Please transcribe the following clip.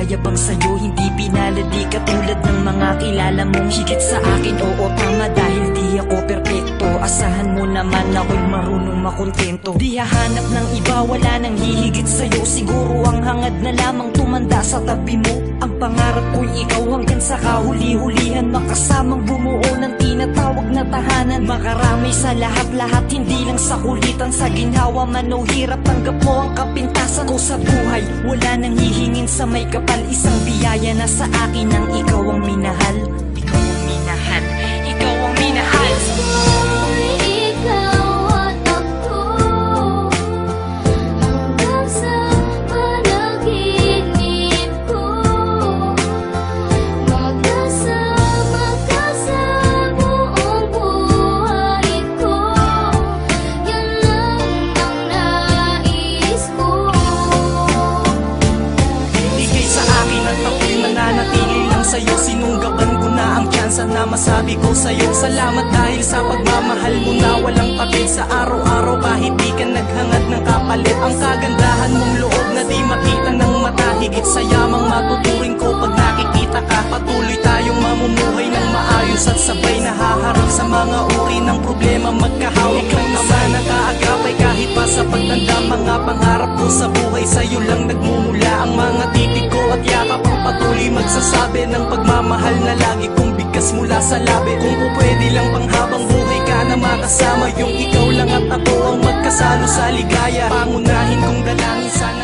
nagyayabang sa'yo, hindi pinaladi katulad ng mga kilala mong higit sa akin. Oo, tama, dahil di ako perpekto. Asahan mo naman ako'y marunong makontento. Di hahanap ng iba, wala nang hihigit sa'yo. Siguro ang hangad na lamang tumanda sa tabi mo. Ang pangarap ko'y ikaw hanggang sa kahuli-hulihan, makasamang bumuo ng tinatawag na tahanan. Makaramay sa lahat-lahat, hindi lang sa kulitan. Sa ginhawa man o hirap, tanggap mo ang kapintasan ko sa buhay. Wala nang hihingin sa may kapal, isang biyaya na sa akin ang ikaw ang minahal. Ikaw ang minahal, ikaw ang minahal. Sa'yo, sinunggaban ko na ang tsansa na masabi ko sa'yo. Salamat dahil sa pagmamahal mo na walang patid. Sa araw-araw kahit di ka naghangad ng kapalit. Ang kagandahan mong loob na di makita ng mata. Higit sa yamang matuturing ko pag nakikita ka. Patuloy tayong mamumuhay ng maayos at sabay nahaharap sa mga uri ng problema. Magkahawak lang naman ang kaagapay kahit pa sa pagtanda. Mga pangarap ko sa buhay sa'yo lang nagmumula. Ang mga titig ko at yakap ang patuloy magsasabi ng pagmamahal na lagi kong bigkas mula sa labi. Kung po pwede lang panghabang buhay ka na makasama, yung ikaw lang at ako ang magkasalo sa ligaya. Pangunahin kong dalangin sana